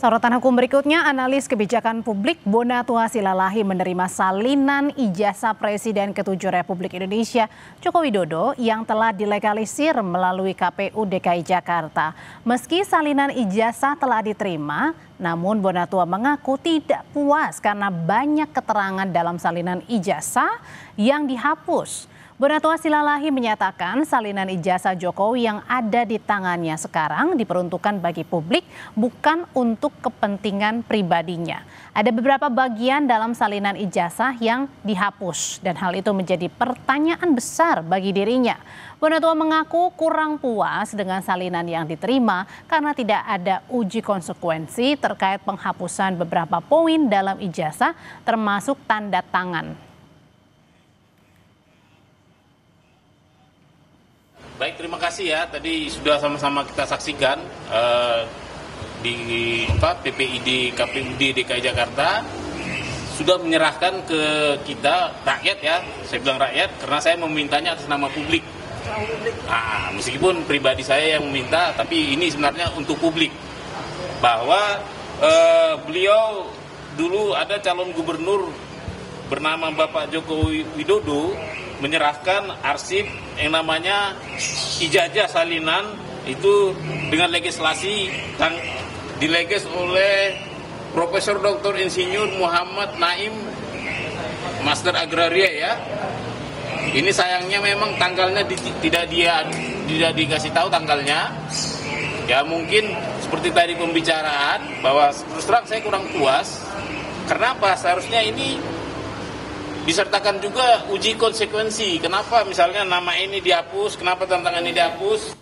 Sorotan hukum berikutnya, analis kebijakan publik Bonatua Silalahi menerima salinan ijazah Presiden ke-7 Republik Indonesia Joko Widodo yang telah dilegalisir melalui KPU DKI Jakarta. Meski salinan ijazah telah diterima, namun Bonatua mengaku tidak puas karena banyak keterangan dalam salinan ijazah yang dihapus. Bonatua Silalahi menyatakan salinan ijazah Jokowi yang ada di tangannya sekarang diperuntukkan bagi publik, bukan untuk kepentingan pribadinya. Ada beberapa bagian dalam salinan ijazah yang dihapus dan hal itu menjadi pertanyaan besar bagi dirinya. Bonatua mengaku kurang puas dengan salinan yang diterima karena tidak ada uji konsekuensi terkait penghapusan beberapa poin dalam ijazah termasuk tanda tangan. Baik, terima kasih ya. Tadi sudah sama-sama kita saksikan di PPID KPUD DKI Jakarta sudah menyerahkan ke kita rakyat ya. Saya bilang rakyat karena saya memintanya atas nama publik. Meskipun pribadi saya yang meminta, tapi ini sebenarnya untuk publik. Bahwa beliau dulu ada calon gubernur bernama Bapak Joko Widodo menyerahkan arsip yang namanya ijazah salinan itu dengan legislasi yang dileges oleh Profesor Dr. Insinyur Muhammad Naim, Master Agraria ya. Ini sayangnya memang tanggalnya tidak dikasih tahu tanggalnya. Ya mungkin seperti tadi pembicaraan bahwa terus terang saya kurang puas. Karena apa? Seharusnya ini disertakan juga uji konsekuensi. Kenapa misalnya nama ini dihapus, kenapa tantangan ini dihapus?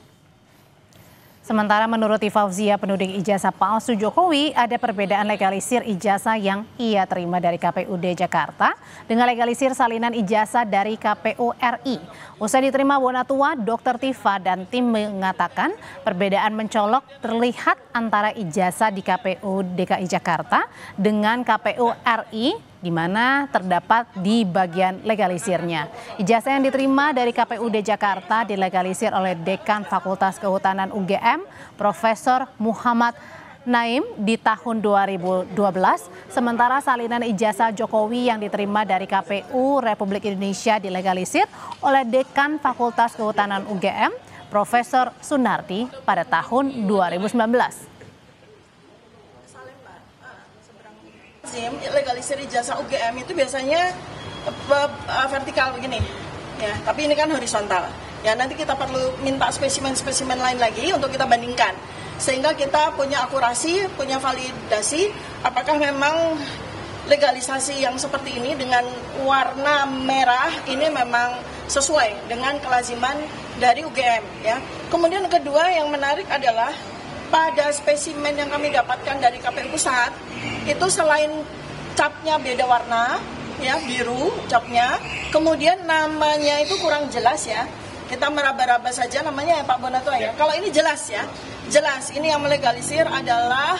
Sementara menurut Fauzia, penuding ijazah palsu Jokowi, ada perbedaan legalisir ijazah yang ia terima dari KPUD Jakarta dengan legalisir salinan ijazah dari KPU RI. Usai diterima Bonatua, Dr. Tifa dan tim mengatakan perbedaan mencolok terlihat antara ijazah di KPU DKI Jakarta dengan KPU RI, di mana terdapat di bagian legalisirnya. Ijazah yang diterima dari KPUD Jakarta dilegalisir oleh Dekan Fakultas Kehutanan UGM, Profesor Muhammad Naim di tahun 2012, sementara salinan ijazah Jokowi yang diterima dari KPU Republik Indonesia dilegalisir oleh Dekan Fakultas Kehutanan UGM, Profesor Sunardi pada tahun 2019. Legalisir ijazah UGM itu biasanya vertikal begini, ya. Tapi ini kan horizontal. Ya nanti kita perlu minta spesimen-spesimen lain lagi untuk kita bandingkan, sehingga kita punya akurasi, punya validasi, apakah memang legalisasi yang seperti ini dengan warna merah ini memang sesuai dengan kelaziman dari UGM, ya. Kemudian kedua yang menarik adalah pada spesimen yang kami dapatkan dari KPU Pusat, itu selain capnya beda warna, ya biru capnya, kemudian namanya itu kurang jelas ya. Kita meraba-raba saja namanya ya Pak Bonatua ya. Kalau ini jelas ya, jelas ini yang melegalisir adalah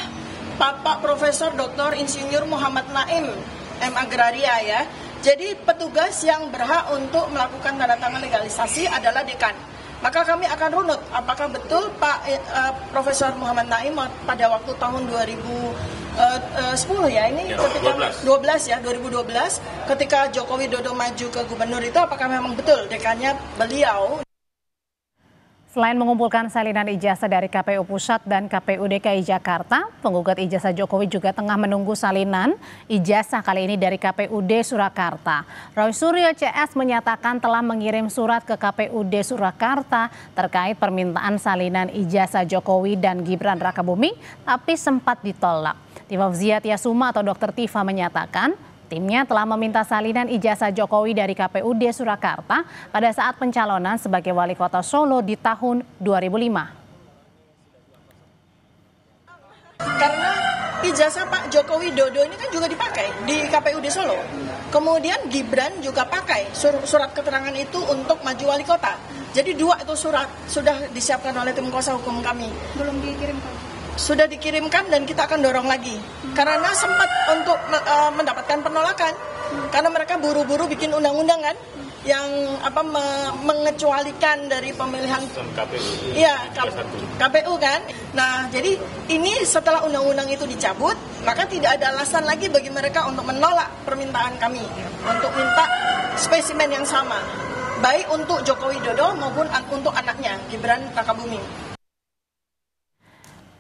Bapak Profesor Dr. Insinyur Muhammad Naim, M. Agraria ya. Jadi petugas yang berhak untuk melakukan tanda tangan legalisasi adalah dekan. Maka kami akan runut apakah betul Pak Profesor Muhammad Naim pada waktu tahun 2010 ya, ini ya, ketika 2012 ketika Joko Widodo maju ke gubernur itu apakah memang betul dekannya beliau. Selain mengumpulkan salinan ijazah dari KPU Pusat dan KPU DKI Jakarta, penggugat ijazah Jokowi juga tengah menunggu salinan ijazah kali ini dari KPUD Surakarta. Roy Suryo CS menyatakan telah mengirim surat ke KPUD Surakarta terkait permintaan salinan ijazah Jokowi dan Gibran Rakabuming, tapi sempat ditolak. Fauzia Tiasuma atau Dr. Tifa menyatakan timnya telah meminta salinan ijazah Jokowi dari KPUD Surakarta pada saat pencalonan sebagai wali kota Solo di tahun 2005. Karena ijazah Pak Joko Widodo ini kan juga dipakai di KPUD Solo. Kemudian Gibran juga pakai surat keterangan itu untuk maju wali kota. Jadi dua itu surat sudah disiapkan oleh tim kuasa hukum kami. Belum dikirimkan. Sudah dikirimkan dan kita akan dorong lagi. Karena sempat untuk mendapatkan penolakan. Karena mereka buru-buru bikin undang-undang kan. mengecualikan dari pemilihan KPU. Iya, KPU kan. Nah, jadi ini setelah undang-undang itu dicabut, maka tidak ada alasan lagi bagi mereka untuk menolak permintaan kami untuk minta spesimen yang sama, baik untuk Joko Widodo maupun untuk anaknya Gibran Rakabuming.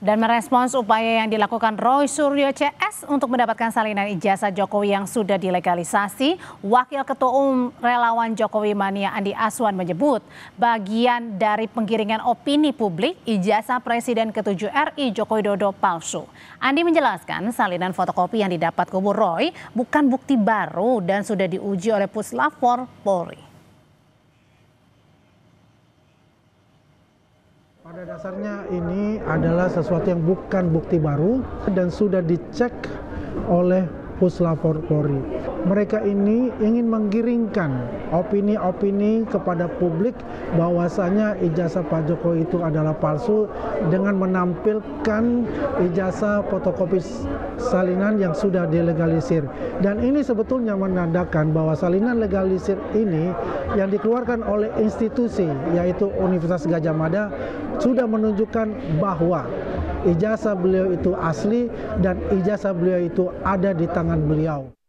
Dan merespons upaya yang dilakukan Roy Suryo CS untuk mendapatkan salinan ijazah Jokowi yang sudah dilegalisasi, Wakil Ketua Umum Relawan Jokowi Mania Andi Aswan menyebut bagian dari penggiringan opini publik ijazah Presiden ke-7 RI Joko Widodo palsu. Andi menjelaskan salinan fotokopi yang didapat kubu Roy bukan bukti baru dan sudah diuji oleh Puslapor Polri. Pada dasarnya ini adalah sesuatu yang bukan bukti baru dan sudah dicek oleh Puslapor Polri. Mereka ini ingin menggiringkan opini-opini kepada publik bahwasanya ijazah Pak Jokowi itu adalah palsu dengan menampilkan ijazah fotokopi salinan yang sudah dilegalisir. Dan ini sebetulnya menandakan bahwa salinan legalisir ini yang dikeluarkan oleh institusi yaitu Universitas Gadjah Mada sudah menunjukkan bahwa ijazah beliau itu asli dan ijazah beliau itu ada di tangan beliau.